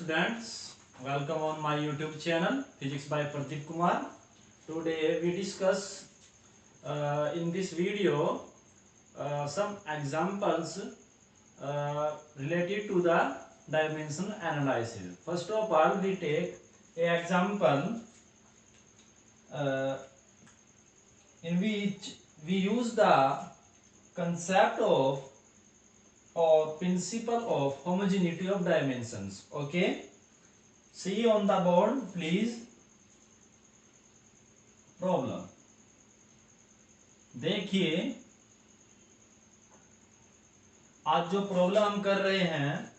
students, welcome on my YouTube channel Physics by Pradeep Kumar. Today we discuss in this video some examples related to the dimension analysis. First of all, we take an example in which we use the concept of or principle of homogeneity of dimensions. Okay, see on the board please. Problem देखिए, आज जो problem हम कर रहे हैं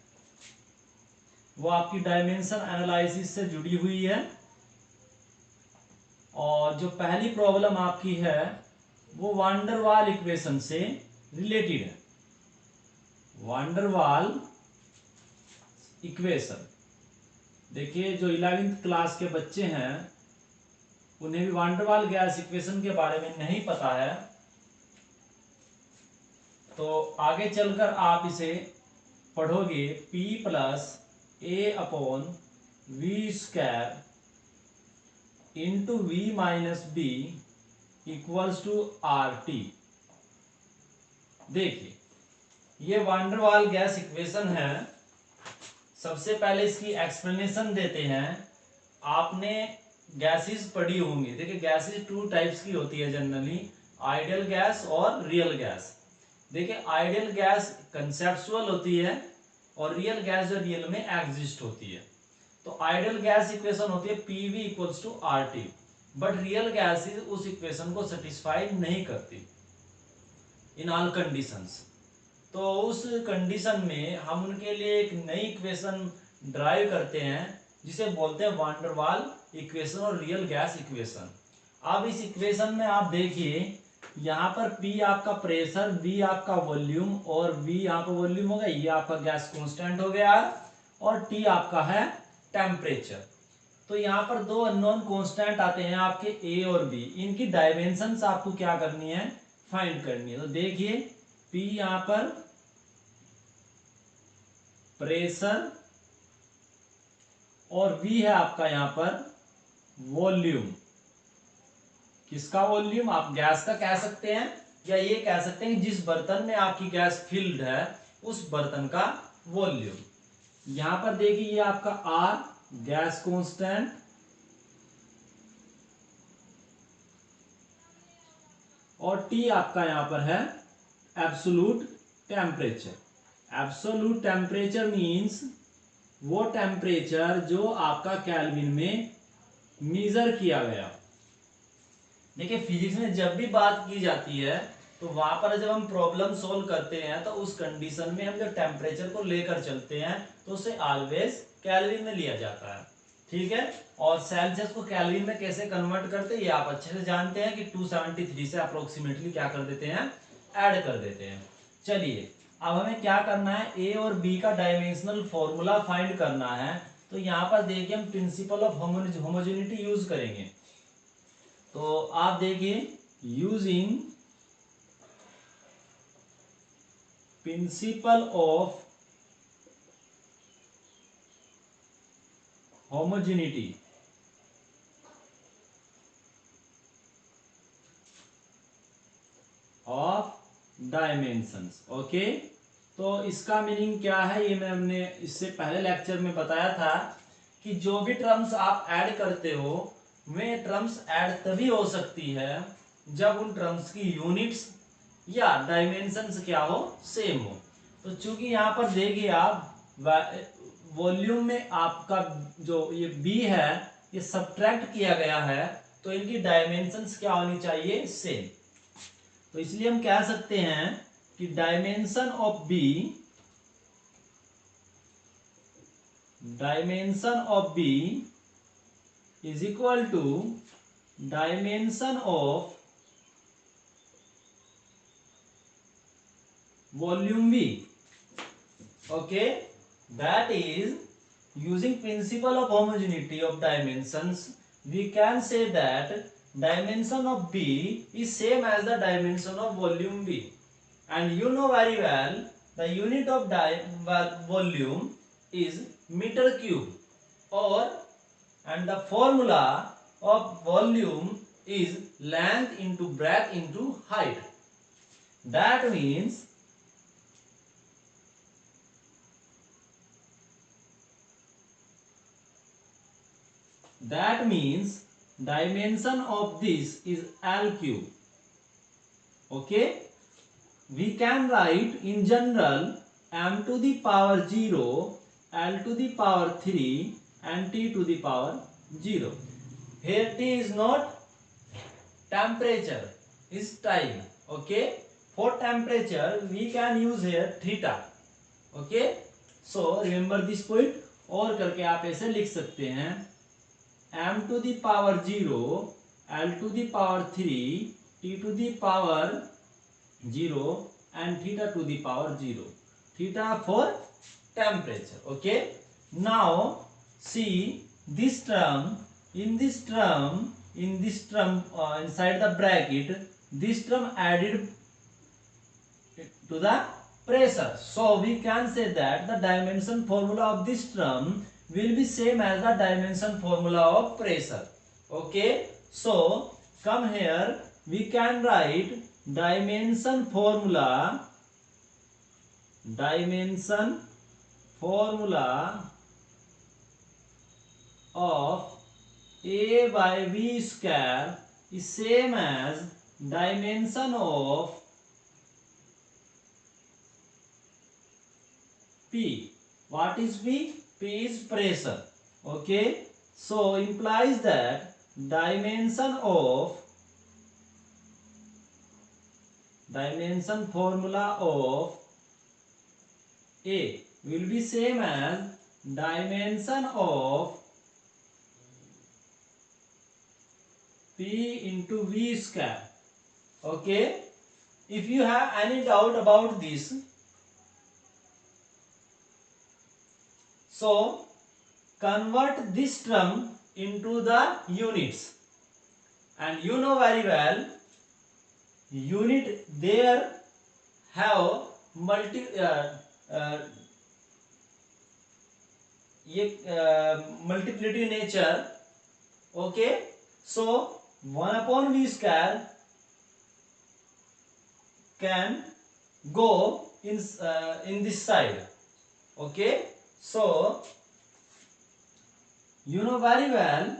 वो आपकी dimension analysis से जुड़ी हुई है। और जो पहली प्रॉब्लम आपकी है वो वान डेर वाल इक्वेशन से रिलेटेड है। वान डेर वाल इक्वेशन, देखिए जो 11th क्लास के बच्चे हैं उन्हें भी वान डेर वाल गैस इक्वेशन के बारे में नहीं पता है, तो आगे चलकर आप इसे पढ़ोगे। P plus a upon V square into V minus B equals to R T. देखिए, ये van der Waal gas equation है। सबसे पहले इसकी एक्सप्लेनेशन देते हैं। आपने गैसेस पढ़ी होंगी। देखिए, गैसेस टू टाइप्स की होती है जनरली, आइडियल गैस और रियल गैस। देखिए, आइडियल गैस कंसेप्चुअल होती है और रियल गैस जो रियल में एग्जिस्ट होती है। तो आइडियल गैस इक्वेशन होती है PV equals to R T, but real gases उस इक्वेशन को सेटिस्फाई नहीं करती इन ऑल कंडीशंस। तो उस कंडीशन में हम उनके लिए एक नई इक्वेशन ड्राइव करते हैं जिसे बोलते हैं वान डेर वाल इक्वेशन और रियल गैस इक्वेशन। अब इस इक्वेशन में आप देखिए, यहाँ पर P आपका प्रेशर, V आपका वॉल्यूम और V यहाँ पर वॉल्यूम हो गया, ये आपका गैस कांस्टेंट हो गया और T आपका है टेम्परेचर। तो यहाँ पर दो अननोन कांस्टेंट आते हैं आपके A और B। इनकी डायमेंशंस आपको क्या करनी है, फाइंड करनी है। तो देखिए, P यहाँ पर प्रेशर और V है आपका यहाँ पर वॉल्यूम। किसका वॉल्यूम? आप गैस का कह सकते हैं या ये कह सकते हैं जिस बर्तन में आपकी गैस फिल्ड है उस बर्तन का वॉल्यूम। यहां पर देखिए, ये आपका R गैस कांस्टेंट और T आपका यहां पर है absolute temperature. Absolute temperature means वो टेम्परेचर जो आपका केल्विन में मेजर किया गया। देखिए, फिजिक्स में जब भी बात की जाती है तो वहां पर जब हम प्रॉब्लम सोल्व करते हैं तो उस कंडीशन में हम जब टेम्परेचर को लेकर चलते हैं तो उसे ऑलवेज केल्विन में लिया जाता है। ठीक है, और सेल्सियस को केल्विन में कैसे कन्वर्ट करते हैं ये आप अच्छे से जानते हैं कि 273 से अप्रोक्सीमेटली क्या कर देते हैं, ऐड कर देते हैं। चलिए, अब हमें क्या करना है, ए और बी का डायमेंशनल फॉर्मूला फाइंड करना है। तो यहाँ पर देखिए, हम प्रिंसिपल ऑफ होमोजेनिटी यूज करेंगे। तो आप देखिए, using principle of homogeneity of dimensions. Okay, तो इसका मीनिंग क्या है ये हमने इससे पहले लेक्चर में बताया था कि जो भी टर्म्स आप ऐड करते हो वे टर्म्स ऐड तभी हो सकती है जब उन टर्म्स की यूनिट्स या डायमेंशंस क्या हो, सेम हो। तो चूंकि यहाँ पर देखिए आप वॉल्यूम में आपका जो ये B है ये सब्ट्रैक्ट किया गया है, तो इनकी डायमेंशंस क्या होनी चाहिए, सेम। तो इसलिए हम कह सकते हैं कि dimension of B is equal to dimension of volume V. Okay, that is, using principle of homogeneity of dimensions we can say that dimension of B is same as the dimension of volume V. And you know very well the unit of volume is meter cube. or and the formula of volume is length into breadth into height. That means dimension of this is L cube. Okay, we can write in general m to the power 0, L to the power 3 and T to the power 0. Here T is not temperature, is time. Okay, for temperature we can use here theta. Okay, so remember this point. और करके आप ऐसे लिख सकते हैं m to the power 0, L to the power 3, T to the power 0 and theta to the power 0. Theta for temperature. Okay, now see this term, inside the bracket, this term added to the pressure. So we can say that the dimension formula of this term will be same as the dimension formula of pressure. Okay, so come here, we can write dimension formula of A by V square is same as dimension of P. What is P? P is pressure. Okay, so implies that dimension formula of A will be same as dimension of P into V square. Okay, if you have any doubt about this, so convert this term into the units, and you know very well unit there have multiplicity nature. Okay, so 1 upon V square can go in this side. Okay, so you know very well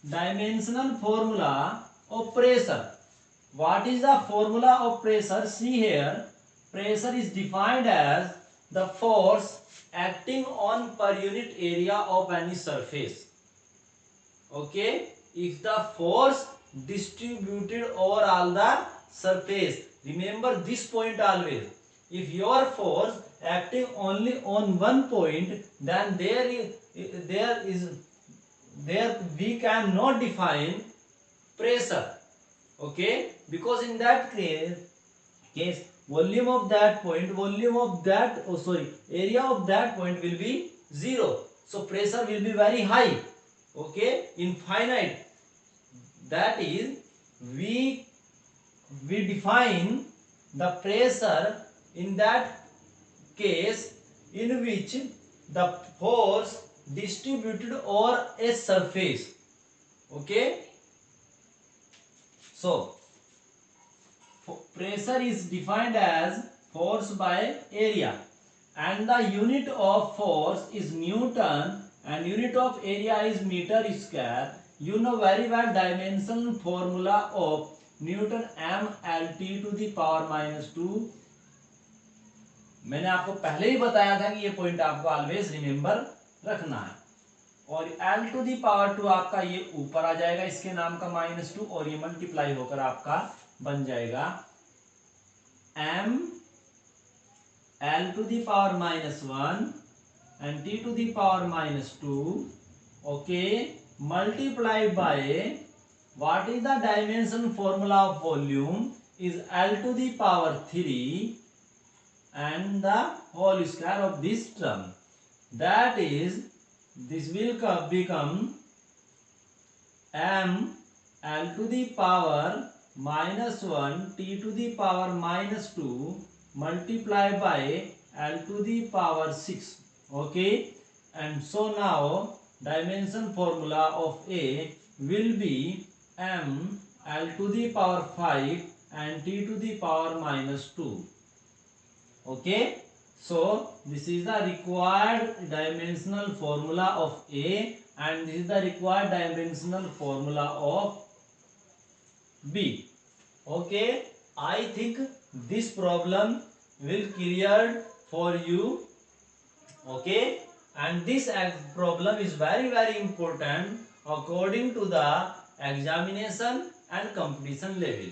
dimensional formula of pressure. What is the formula of pressure? See here, pressure is defined as the force acting on per unit area of any surface. Okay, if the force distributed over all the surface, remember this point always. If your force acting only on one point, then there we cannot define pressure. Okay, because in that case volume of that point, area of that point will be 0. So pressure will be very high. Okay, infinite. That is, we define the pressure in that case in which the force distributed over a surface. Okay, so pressure is defined as force by area, and the unit of force is Newton and unit of area is meter square. You know very well dimension formula of Newton MLT to the power -2. मैंने आपको पहले ही बताया था कि ये point आपको always remember रखना है. और L टू दी पावर 2 आपका ये ऊपर आ जाएगा इसके नाम का -2, और ये मल्टीप्लाई होकर आपका बन जाएगा M L to the power -1 and T to the power -2. Okay, multiply by what is the dimension formula of volume is L to the power 3 and the whole square of this term. That is, this will become M L to the power -1 T to the power -2 multiply by L to the power 6. Okay, and so now dimension formula of A will be m l to the power 5 and t to the power minus 2. Okay, so this is the required dimensional formula of A and this is the required dimensional formula of B. Okay, I think this problem will clear for you. Okay, and this problem is very important according to the examination and competition level.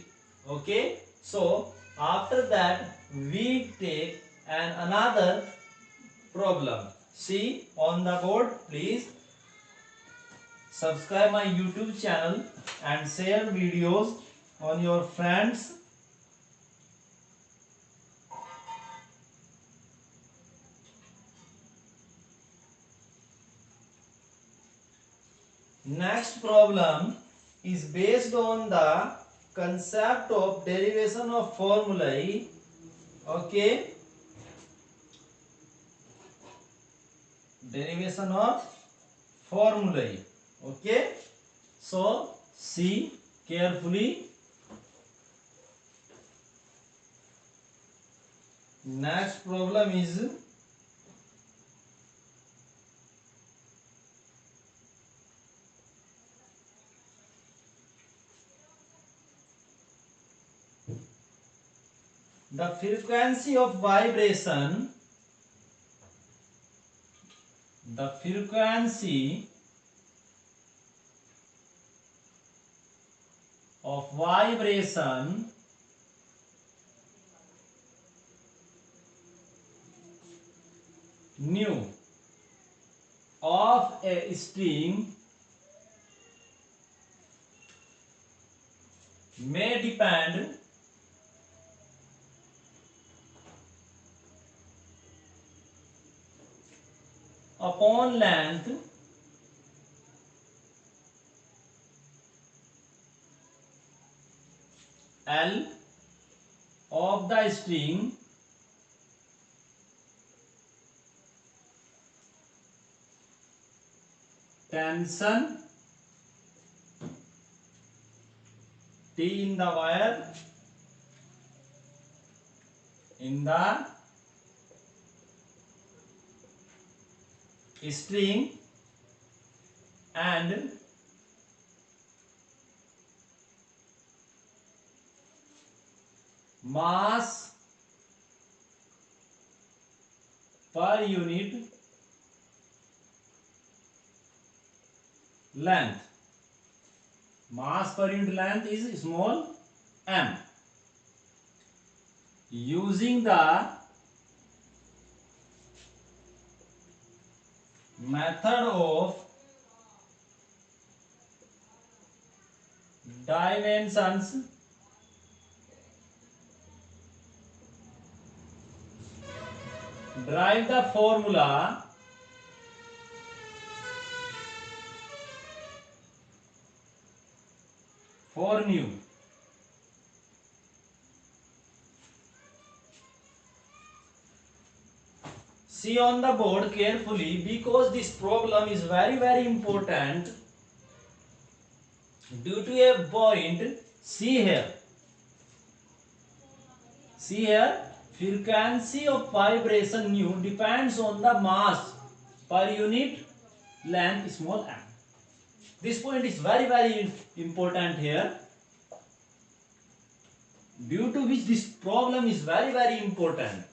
Okay, so after that we take another problem. See on the board, please subscribe my YouTube channel and share videos on your friends. Next problem is based on the concept of derivation of formulae. Okay, derivation of formulae. Okay, so see carefully. Next problem is the frequency of vibration. The frequency of vibration nu of a string may depend upon length L of the string tension T in the wire in the string and mass per unit length. Mass per unit length is small m. Using the method of dimensions, derive the formula for nu. See on the board carefully because this problem is very important due to a point. See here. See here, frequency of vibration nu depends on the mass per unit length small m. This point is very important here, due to which this problem is very important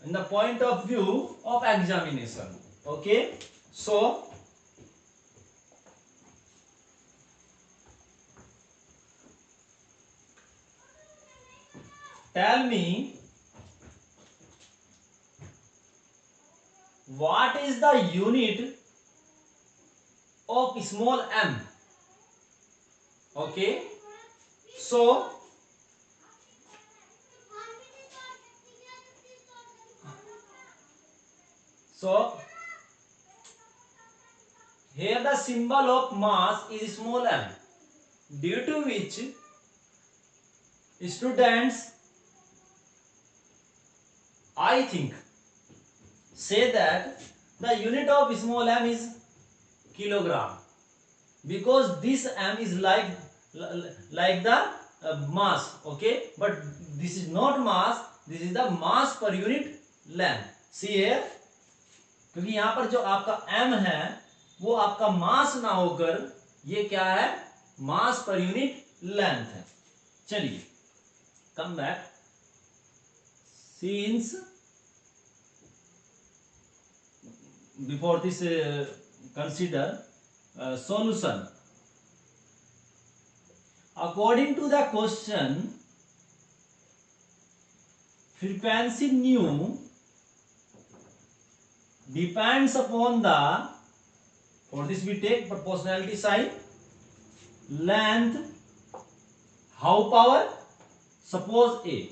in the point of view of examination. Okay, so tell me what is the unit of small m. Okay, so here the symbol of mass is small m, due to which students, I think say that the unit of small m is kilogram, because this m is like the mass, okay, but this is not mass, this is the mass per unit length. See here, क्योंकि यहां पर जो आपका m है वो आपका मास ना होकर ये क्या है, मास पर यूनिट लेंथ है. चलिए come back. Since before this consider solution. According to the question, frequency nu depends upon the, for this we take proportionality sign, length, how power, suppose A,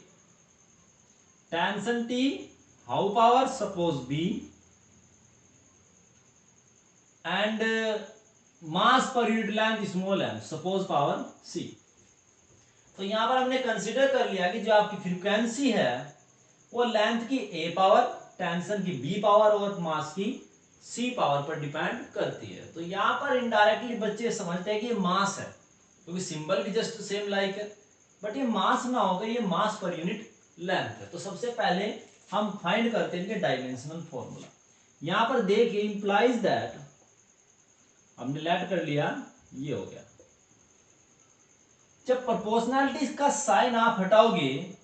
tension T, how power, suppose B, and mass per unit length small m, suppose power C. तो यहां पर हमने consider कर लिया कि जो आपकी frequency है वो लेंथ की A पावर, टेंशन की B पावर और मास की C पावर पर डिपेंड करती है. तो यहां पर इनडायरेक्टली बच्चे समझते हैं कि ये मास है, क्योंकि सिंबल भी जस्ट सेम लाइक है, बट ये मास ना होकर ये मास पर यूनिट लेंथ है. तो सबसे पहले हम फाइंड करते हैं डायमेंशनल फॉर्मूला. यहां पर देखिए, इंप्लाइज दैट, हमने लेट कर लिया, ये हो गया. जब प्रोपोर्शनैलिटी का साइन आप हटाओगे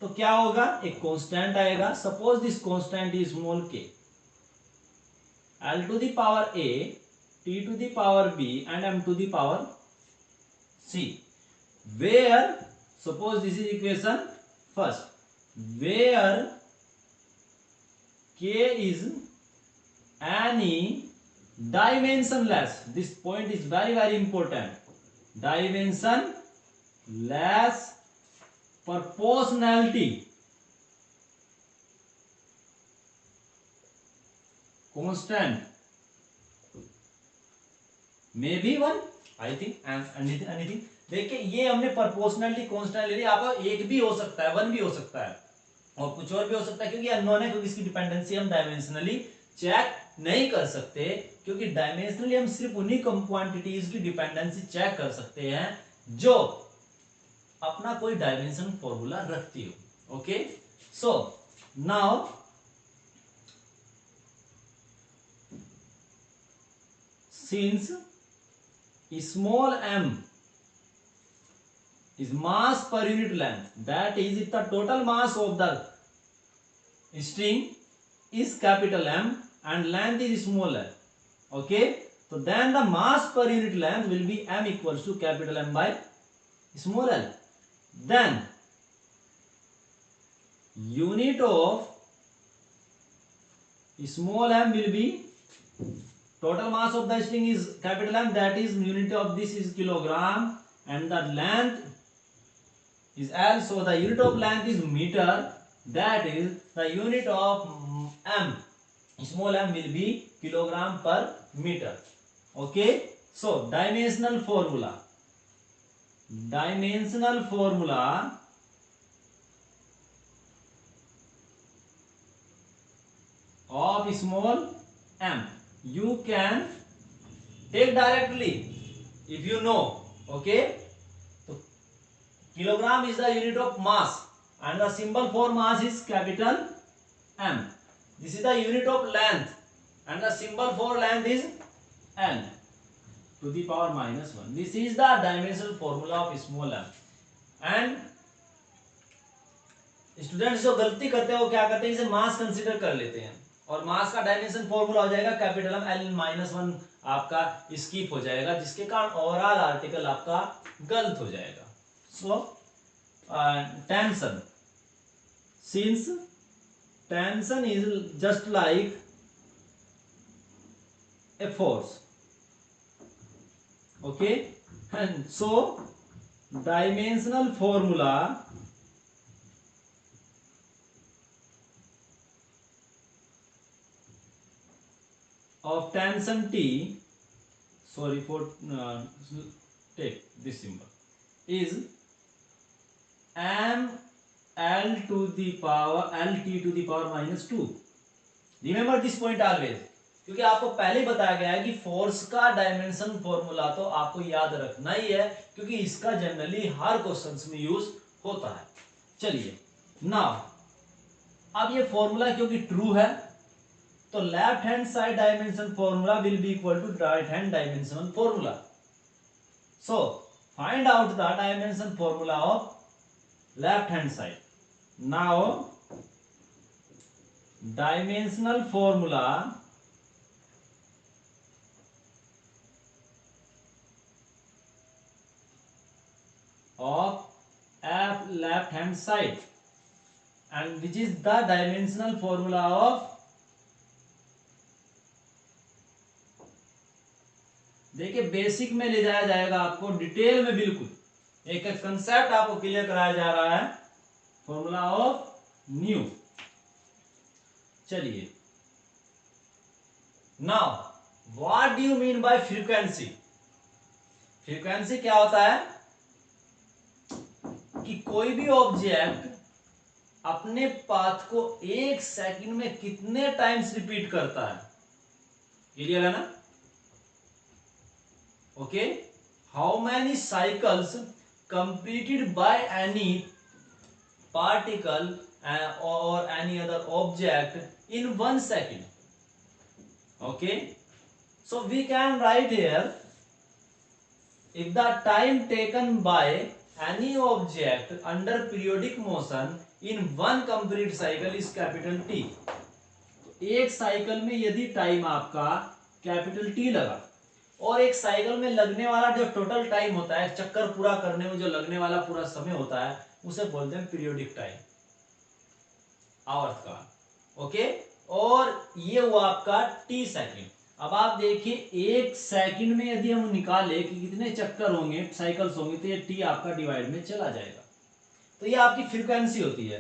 तो क्या होगा, एक कांस्टेंट आएगा. Suppose this constant is small k, l to the power a, t to the power b and m to the power c, where suppose this is equation first, where k is any dimensionless, this point is very important, dimensionless proportionality constant may be one, I think, and anything. देखिए ये हमने proportionality constant ले लिया, आप एक भी हो सकता है, वन भी हो सकता है और कुछ और भी हो सकता है, क्योंकि अननोन है, क्योंकि इसकी डिपेंडेंसी हम डायमेंशनली चेक नहीं कर सकते, क्योंकि डायमेंशनली हम सिर्फ उन्हीं क्वांटिटीज की डिपेंडेंसी चेक कर सकते हैं जो अपना कोई डायमेंशन फॉर्मूला रखती हो. Okay, so now since small m is mass per unit length, that is if the total mass of the string is capital M and length is small m, okay, so then the mass per unit length will be m equals to capital M by small l. Then unit of small m will be, total mass of the string is capital M, that is unit of this is kilogram, and the length is L, so the unit of length is meter, that is the unit of m, small m will be kilogram per meter. Okay, so dimensional formula of small m you can take directly if you know. Okay, so kilogram is the unit of mass and the symbol for mass is capital M. This is the unit of length and the symbol for length is L to the power minus 1. This is the dimensional formula of small m. And students जो गलती करते हैं वो क्या करते हैं, इसे मास consider कर लेते हैं और मास का डायमेंशन फॉर्मूला हो जाएगा कैपिटल एम, एल माइनस 1 आपका स्किप हो जाएगा, जिसके कारण ओवरऑल आर्टिकल आपका गलत हो जाएगा. So tension, since tension is just like a force, okay, and so dimensional formula of tension T, sorry for take this symbol, is m l to the power l t to the power minus 2. Remember this point always, क्योंकि आपको पहले ही बताया गया है कि force का dimension formula तो आपको याद रखना ही है, क्योंकि इसका जनरली हर क्वेश्चंस में यूज होता है। चलिए नाउ अब ये फॉर्मूला क्योंकि ट्रू है, तो left hand side dimension formula will be equal to right hand dimension formula. So find out the dimension formula of left hand side. Now dimensional formula of f left hand side, and which is the dimensional formula of, देखिए basic में ले जाया जाएगा आपको detail में, बिल्कुल एक एक कंसेप्ट आपको क्लियर कराया जा रहा है। Formula of nu. चलिए now what do you mean by frequency. Frequency क्या होता है कि कोई भी ऑब्जेक्ट अपने पाथ को एक सेकंड में कितने टाइम्स रिपीट करता है, क्लियर है ना। Okay, how many cycles completed by any particle or any other object in 1 second. Okay, so we can write here, if the time taken by any object under periodic motion in one complete cycle is capital T. एक cycle में यदि time आपका capital T लगा, और एक cycle में लगने वाला जो टोटल टाइम होता है, चक्कर पूरा करने में जो लगने वाला पूरा समय होता है, उसे बोलते हैं पीरियोडिक टाइम, आवर्तकाल। ओके, और ये हुआ आपका टी सेकंड। अब आप देखिए एक सेकंड में यदि हम निकाले कि कितने चक्कर होंगे, साइकिल्स होंगे, तो ये टी आपका डिवाइड में चला जाएगा। तो ये आपकी फ्रीक्वेंसी होती है।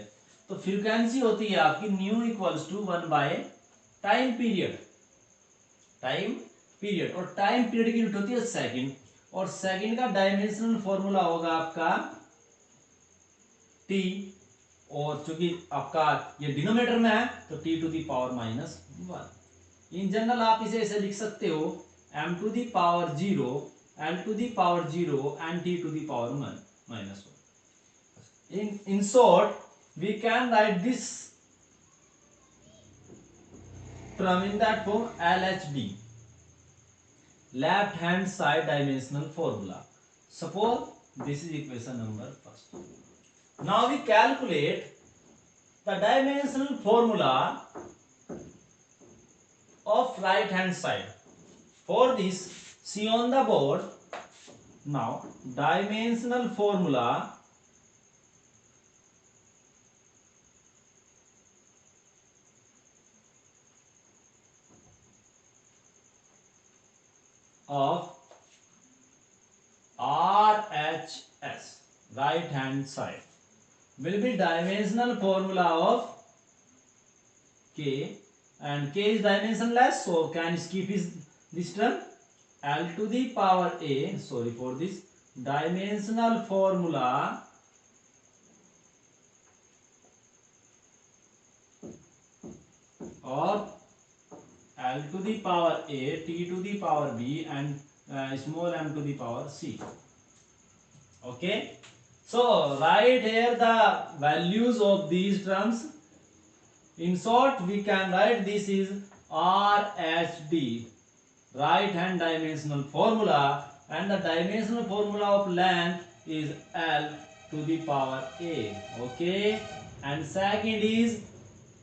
तो फ्रीक्वेंसी होती है आपकी nu equals to 1 by time period. Time period, और टाइम पीरियड की यूनिट होती है सेकंड, और सेकंड का डायमेंशनल फॉर्मूला होगा आपका टी, और चूंकि आपका ये डिनोमिनेटर में है तो T to the power -1। In general आप इसे ऐसे लिख सकते हो m to the power 0, l to the power 0 and t to the power -1। in short we can write this term in that form, LHD, left hand side dimensional formula. Suppose this is equation number first. Now we calculate the dimensional formula of right hand side. For this, see on the board. Now dimensional formula of RHS, right hand side, will be dimensional formula of K, and K is dimensionless, so can skip this term. L to the power A, sorry for this, dimensional formula of L to the power A, T to the power B, and small m to the power C. Okay, so write here the values of these terms. In short, we can write this is RHD, right hand dimensional formula, and the dimensional formula of length is L to the power A. Okay, and second is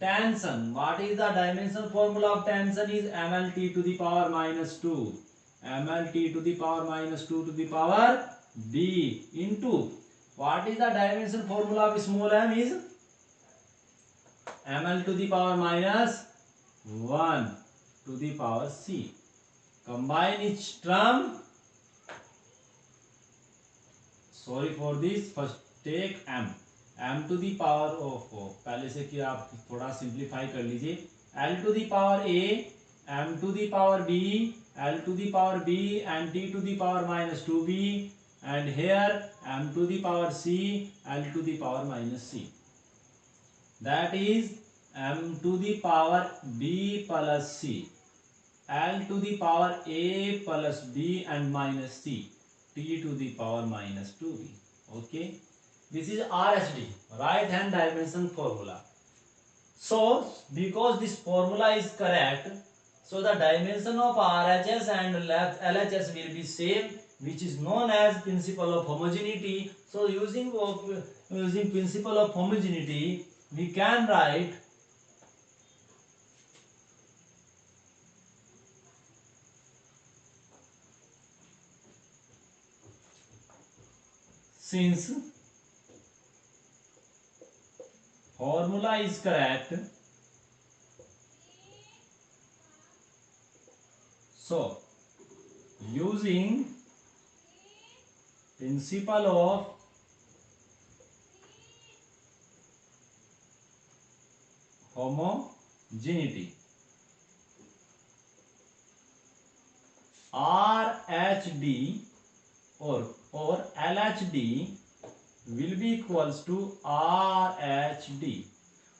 tension. What is the dimensional formula of tension? Is MLT to the power -2, MLT to the power -2 to the power B into, what is the dimensional formula of small m? Is ml to the power -1 to the power C. Combine each term. Sorry for this. First take m to the power of, पहले से कि आप थोड़ा simplify कर लीजिए, l to the power A, m to the power B, l to the power B, and t to the power -2b, and here m to the power C, l to the power -C. That is m to the power b plus c, l to the power a plus b and minus c, t to the power minus 2b. Okay, this is RHD, right hand dimension formula. So because this formula is correct, so the dimension of RHS and LHS will be same, which is known as principle of homogeneity. So using principle of homogeneity, we can write since formula is correct, so using principle of homogeneity, RHD or LHD will be equals to RHD.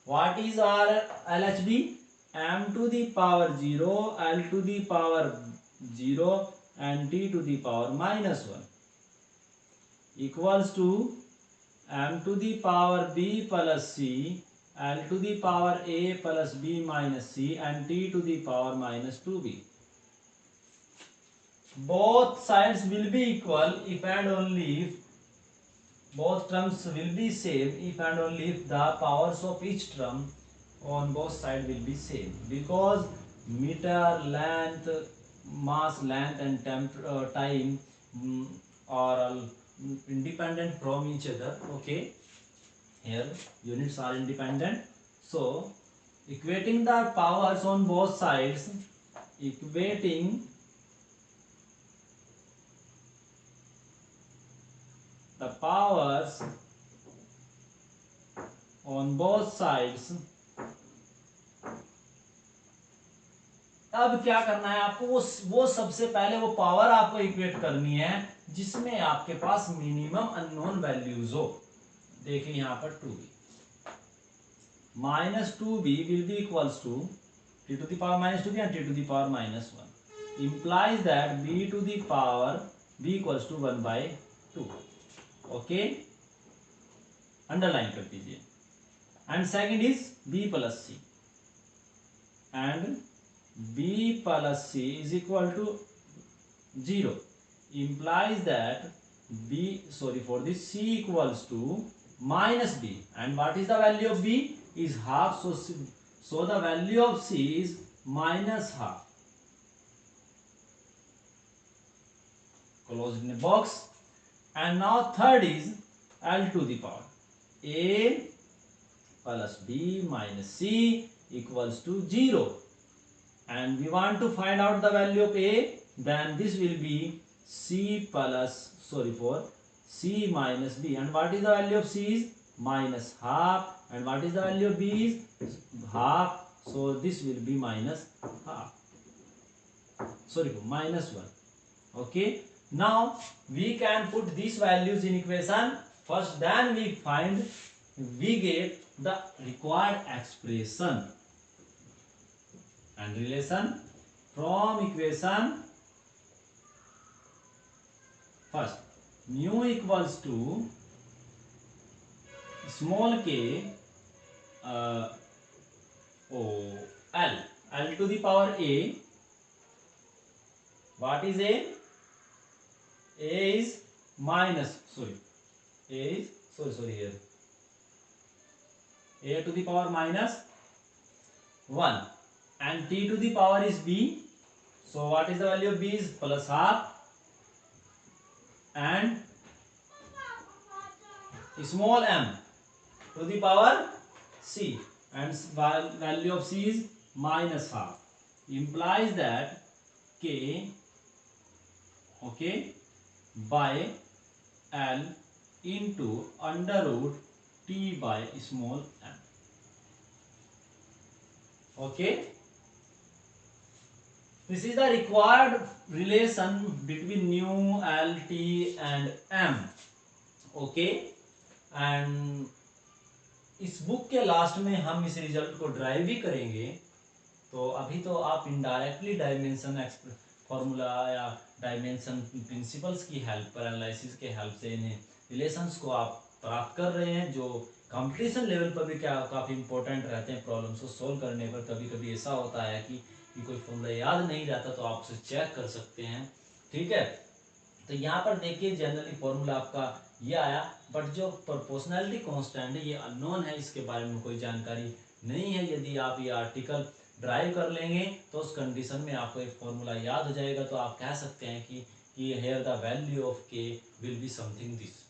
What is LHD? M to the power 0, L to the power 0 and T to the power minus 1 equals to M to the power B plus C, L to the power A plus B minus C and T to the power minus 2B. Both sides will be equal if and only if both terms will be same, if and only if the powers of each term on both sides will be same, because meter, length, mass, length and time are independent from each other. Okay, here units are independent. So equating the powers on both sides, equating the powers on both sides. अब क्या करना है आपको, वो सबसे पहले वो power आपको इक्वेट करनी है जिसमें आपके पास मिनिमम अननोन वैल्यूज हो. देखिए यहां पर 2b minus 2b will be equals to t to the power minus 2b and t to the power minus 1, implies that b to the power b equals to 1 by 2. Okay, underline कर दीजिए. And second is b plus c, and b plus c is equal to 0, implies that for this c equals to minus b, and what is the value of b is half, so the value of c is minus half. Close in a box. And now third is L to the power a plus b minus c equals to 0, and we want to find out the value of a, then this will be c minus b, and what is the value of c is minus half, and what is the value of b is half, so this will be minus half, minus 1. Okay, now we can put these values in equation first, then we get the required expression and relation from equation. First, mu equals to small k L to the power a. What is a? A is minus, here a to the power minus 1, and t to the power is b, so what is the value of b is plus half, and small m to the power c, and value of c is minus half, implies that k, okay, by L into under root t by small m. Okay, this is the required relation between nu, L, t and m. Okay, and इस book के last में हम इस result को drive भी करेंगे। तो अभी तो आप इनडायरेक्टली डायमेंशन फॉर्मूला या डायमेंशन प्रिंसिपल्स की हेल्प पर, एनालिसिस के हेल्प से इन्हें रिलेशंस को आप प्राप्त कर रहे हैं, जो कंपटीशन लेवल पर भी क्या काफ़ी इंपॉर्टेंट रहते हैं प्रॉब्लम्स को सोल्व करने पर। कभी कभी ऐसा होता है कि कोई फॉर्मूला याद नहीं रहता तो आप उसे चेक कर सकते हैं, ठीक है। तो यहाँ पर देखिए जनरली फॉर्मूला आपका ये आया, बट जो प्रोपोर्शनैलिटी कांस्टेंट है ये अननोन है, इसके बारे में कोई जानकारी नहीं है। यदि आप ये आर्टिकल ड्राइव कर लेंगे तो उस कंडीशन में आपको एक फॉर्मूला याद हो जाएगा, तो आप कह सकते हैं कि हेयर द वैल्यू ऑफ के will be something this,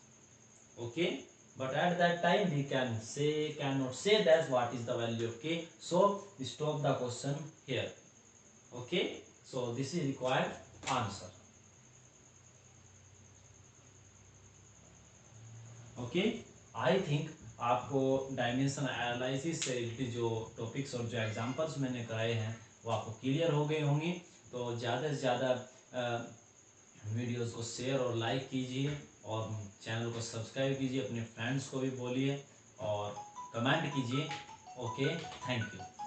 okay. But at that time we cannot say that what is the value of k. So stop the question here. Okay. So this is required answer. Okay. I think आपको dimension analysis से related जो topics और जो examples मैंने कराए हैं वो आपको क्लियर हो गए होंगे। तो ज़्यादा से ज़्यादा वीडियोस को शेयर और लाइक कीजिए और चैनल को सब्सक्राइब कीजिए, अपने फ्रेंड्स को भी बोलिए और कमेंट कीजिए। Okay, thank you.